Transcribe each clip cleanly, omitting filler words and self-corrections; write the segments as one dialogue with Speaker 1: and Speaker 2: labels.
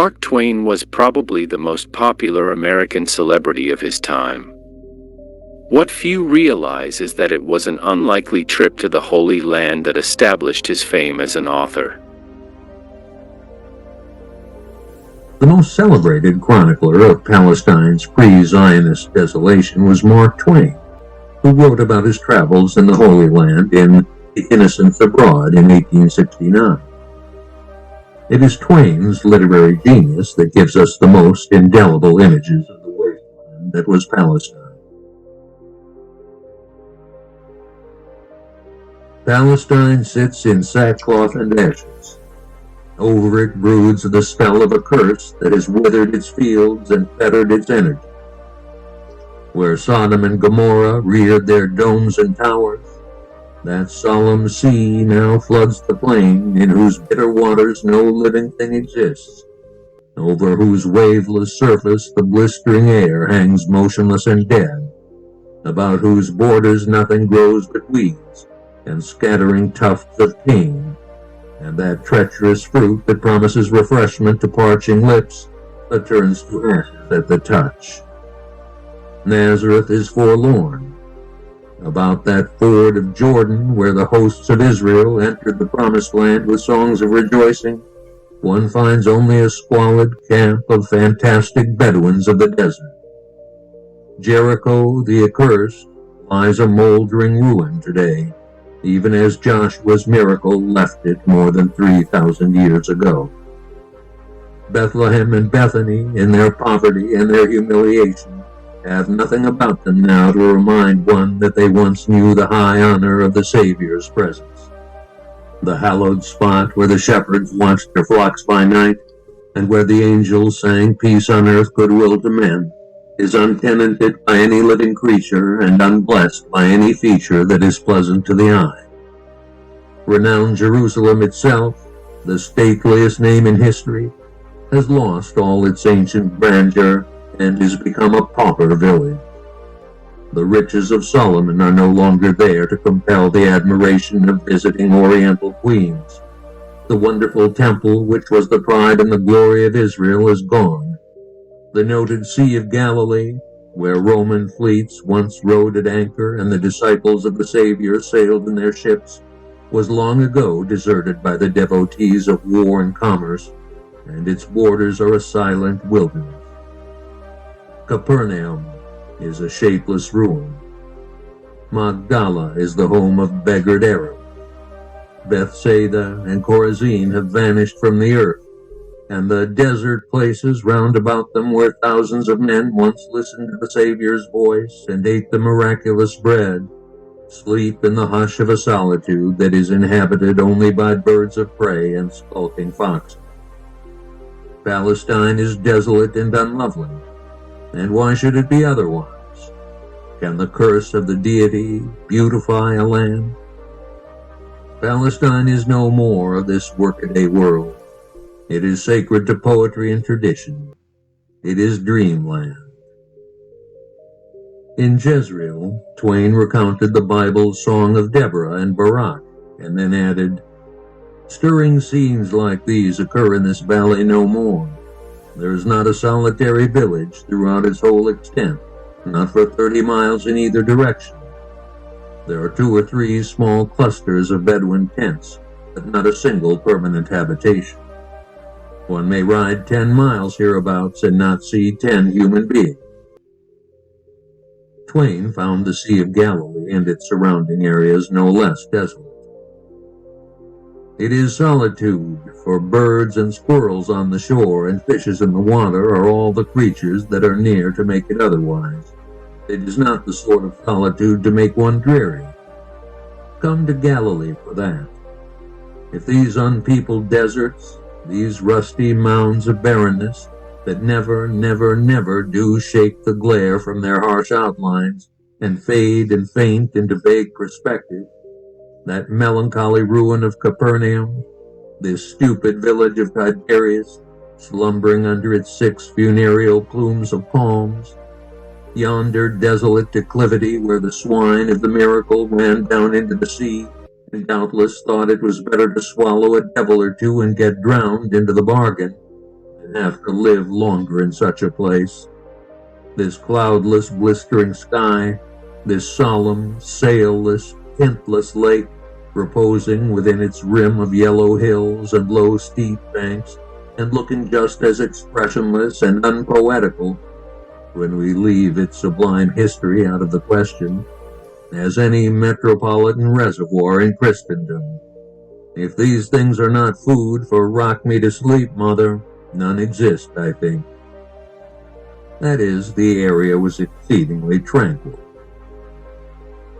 Speaker 1: Mark Twain was probably the most popular American celebrity of his time. What few realize is that it was an unlikely trip to the Holy Land that established his fame as an author.
Speaker 2: The most celebrated chronicler of Palestine's pre-Zionist desolation was Mark Twain, who wrote about his travels in the Holy Land in The Innocents Abroad in 1869. It is Twain's literary genius that gives us the most indelible images of the wasteland that was Palestine. Palestine sits in sackcloth and ashes. Over it broods the spell of a curse that has withered its fields and fettered its energy. Where Sodom and Gomorrah reared their domes and towers, that solemn sea now floods the plain, in whose bitter waters no living thing exists, over whose waveless surface the blistering air hangs motionless and dead, about whose borders nothing grows but weeds and scattering tufts of pain, and that treacherous fruit that promises refreshment to parching lips, but turns to ashes at the touch. Nazareth is forlorn. About that ford of Jordan, where the hosts of Israel entered the promised land with songs of rejoicing, one finds only a squalid camp of fantastic Bedouins of the desert. Jericho, the accursed, lies a moldering ruin today, even as Joshua's miracle left it more than 3,000 years ago. Bethlehem and Bethany, in their poverty and their humiliation, have nothing about them now to remind one that they once knew the high honor of the Savior's presence. The hallowed spot where the shepherds watched their flocks by night, and where the angels sang peace on earth, goodwill to men, is untenanted by any living creature and unblessed by any feature that is pleasant to the eye. Renowned Jerusalem itself, the stateliest name in history, has lost all its ancient grandeur and has become a pauper village. The riches of Solomon are no longer there to compel the admiration of visiting Oriental queens. The wonderful temple, which was the pride and the glory of Israel, is gone. The noted Sea of Galilee, where Roman fleets once rode at anchor and the disciples of the Savior sailed in their ships, was long ago deserted by the devotees of war and commerce, and its borders are a silent wilderness. Capernaum is a shapeless ruin. Magdala is the home of beggared Arabs. Bethsaida and Chorazin have vanished from the earth, and the desert places round about them where thousands of men once listened to the Savior's voice and ate the miraculous bread, sleep in the hush of a solitude that is inhabited only by birds of prey and skulking foxes. Palestine is desolate and unlovely. And why should it be otherwise? Can the curse of the deity beautify a land? Palestine is no more of this workaday world. It is sacred to poetry and tradition. It is dreamland. In Jezreel, Twain recounted the Bible's song of Deborah and Barak, and then added, "Stirring scenes like these occur in this valley no more. There is not a solitary village throughout its whole extent, not for 30 miles in either direction. There are 2 or 3 small clusters of Bedouin tents, but not a single permanent habitation. One may ride 10 miles hereabouts and not see 10 human beings." Twain found the Sea of Galilee and its surrounding areas no less desolate. It is solitude, for birds and squirrels on the shore and fishes in the water are all the creatures that are near to make it otherwise. It is not the sort of solitude to make one dreary. Come to Galilee for that. If these unpeopled deserts, these rusty mounds of barrenness, that never, never, never do shake the glare from their harsh outlines and fade and faint into vague perspective, that melancholy ruin of Capernaum, this stupid village of Tiberias, slumbering under its 6 funereal plumes of palms, yonder desolate declivity where the swine of the miracle ran down into the sea, and doubtless thought it was better to swallow a devil or 2 and get drowned into the bargain, have to live longer in such a place. This cloudless, blistering sky, this solemn, sailless, tintless lake, reposing within its rim of yellow hills and low, steep banks, and looking just as expressionless and unpoetical, when we leave its sublime history out of the question, as any metropolitan reservoir in Christendom. If these things are not food for rock me to sleep, mother, none exist, I think. That is, the area was exceedingly tranquil.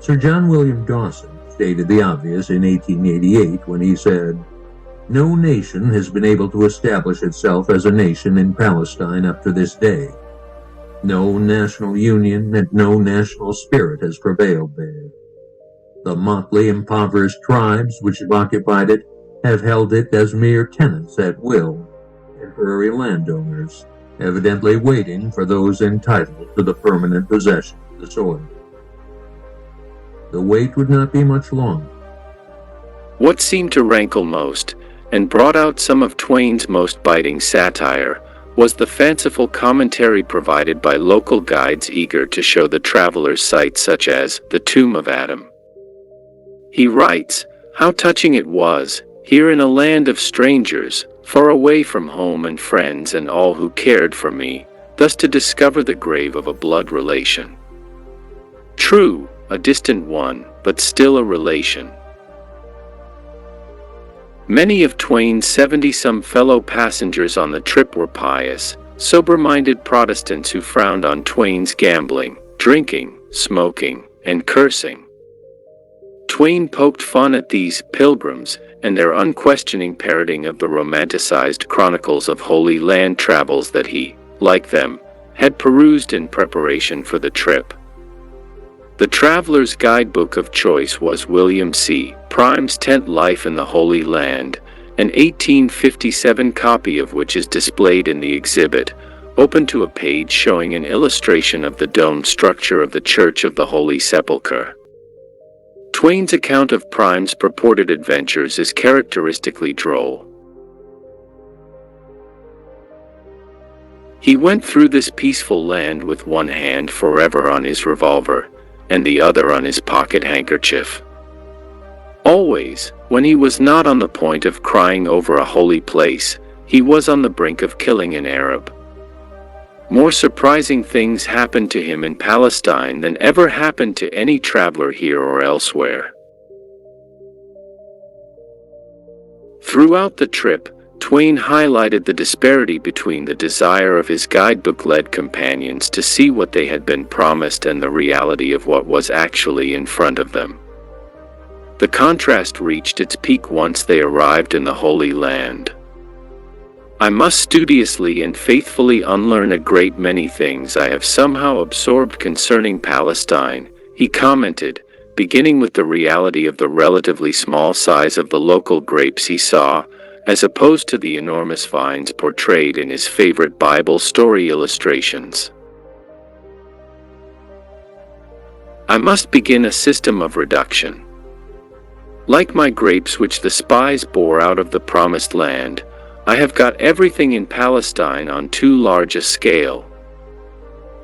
Speaker 2: Sir John William Dawson stated the obvious in 1888 when he said, "No nation has been able to establish itself as a nation in Palestine up to this day. No national union and no national spirit has prevailed there. The motley, impoverished tribes which have occupied it have held it as mere tenants at will, temporary landowners, evidently waiting for those entitled to the permanent possession of the soil." The wait would not be much longer.
Speaker 1: What seemed to rankle most, and brought out some of Twain's most biting satire, was the fanciful commentary provided by local guides eager to show the travelers sights such as the Tomb of Adam. He writes, "How touching it was, here in a land of strangers, far away from home and friends and all who cared for me, thus to discover the grave of a blood relation. True, a distant one, but still a relation." Many of Twain's 70-some fellow passengers on the trip were pious, sober-minded Protestants who frowned on Twain's gambling, drinking, smoking, and cursing. Twain poked fun at these pilgrims and their unquestioning parroting of the romanticized chronicles of Holy Land travels that he, like them, had perused in preparation for the trip. The traveler's guidebook of choice was William C. Prime's Tent Life in the Holy Land, an 1857 copy of which is displayed in the exhibit, open to a page showing an illustration of the dome structure of the Church of the Holy Sepulchre. Twain's account of Prime's purported adventures is characteristically droll. He went through this peaceful land with one hand forever on his revolver, and the other on his pocket handkerchief. Always, when he was not on the point of crying over a holy place, he was on the brink of killing an Arab. More surprising things happened to him in Palestine than ever happened to any traveler here or elsewhere. Throughout the trip, Twain highlighted the disparity between the desire of his guidebook-led companions to see what they had been promised and the reality of what was actually in front of them. The contrast reached its peak once they arrived in the Holy Land. "I must studiously and faithfully unlearn a great many things I have somehow absorbed concerning Palestine," he commented, beginning with the reality of the relatively small size of the local grapes he saw, as opposed to the enormous vines portrayed in his favorite Bible story illustrations. "I must begin a system of reduction. Like my grapes which the spies bore out of the promised land, I have got everything in Palestine on too large a scale."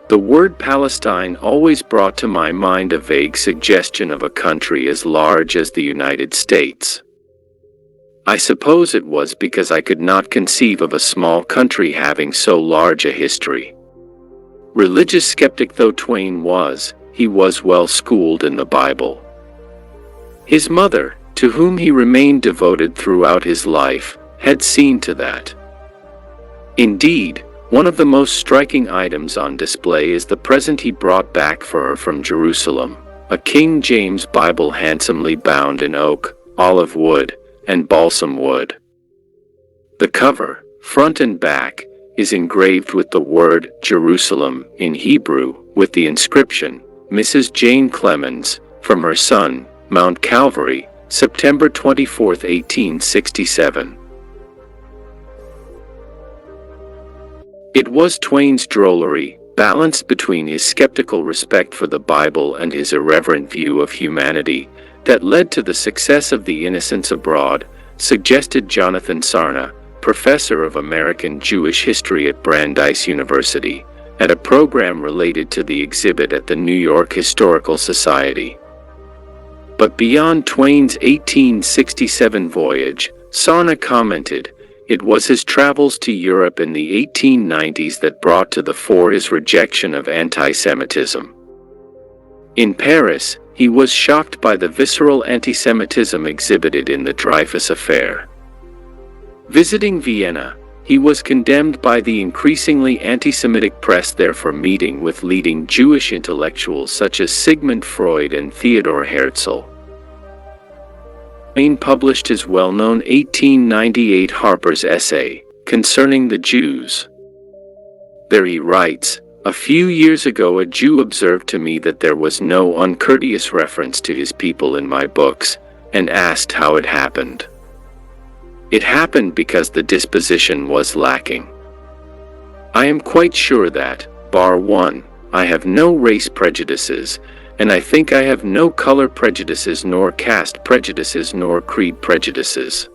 Speaker 1: The word Palestine always brought to my mind a vague suggestion of a country as large as the United States. I suppose it was because I could not conceive of a small country having so large a history. Religious skeptic though Twain was, he was well schooled in the Bible. His mother, to whom he remained devoted throughout his life, had seen to that. Indeed, one of the most striking items on display is the present he brought back for her from Jerusalem, a King James Bible handsomely bound in oak, olive wood, and balsam wood. The cover, front and back, is engraved with the word Jerusalem in Hebrew, with the inscription, "Mrs. Jane Clemens, from her son, Mount Calvary, September 24, 1867. It was Twain's drollery, balanced between his skeptical respect for the Bible and his irreverent view of humanity, that led to the success of The Innocents Abroad, suggested Jonathan Sarna, professor of American Jewish history at Brandeis University, at a program related to the exhibit at the New York Historical Society. But beyond Twain's 1867 voyage, Sana commented, it was his travels to Europe in the 1890s that brought to the fore his rejection of anti-Semitism. In Paris, he was shocked by the visceral anti-Semitism exhibited in the Dreyfus Affair. Visiting Vienna, he was condemned by the increasingly anti-Semitic press there for meeting with leading Jewish intellectuals such as Sigmund Freud and Theodor Herzl. Twain published his well-known 1898 Harper's essay, Concerning the Jews. There he writes, a few years ago a Jew observed to me that there was no uncourteous reference to his people in my books, and asked how it happened. It happened because the disposition was lacking. I am quite sure that, bar one, I have no race prejudices, and I think I have no color prejudices nor caste prejudices nor creed prejudices.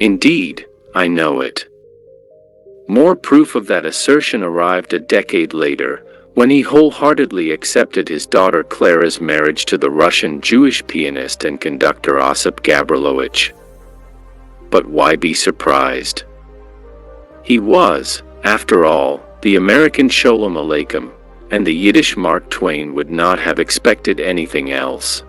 Speaker 1: Indeed, I know it. More proof of that assertion arrived a decade later, when he wholeheartedly accepted his daughter Clara's marriage to the Russian Jewish pianist and conductor Osip Gabrilowitsch. But why be surprised? He was, after all, the American Sholem Aleichem, and the Yiddish Mark Twain would not have expected anything else.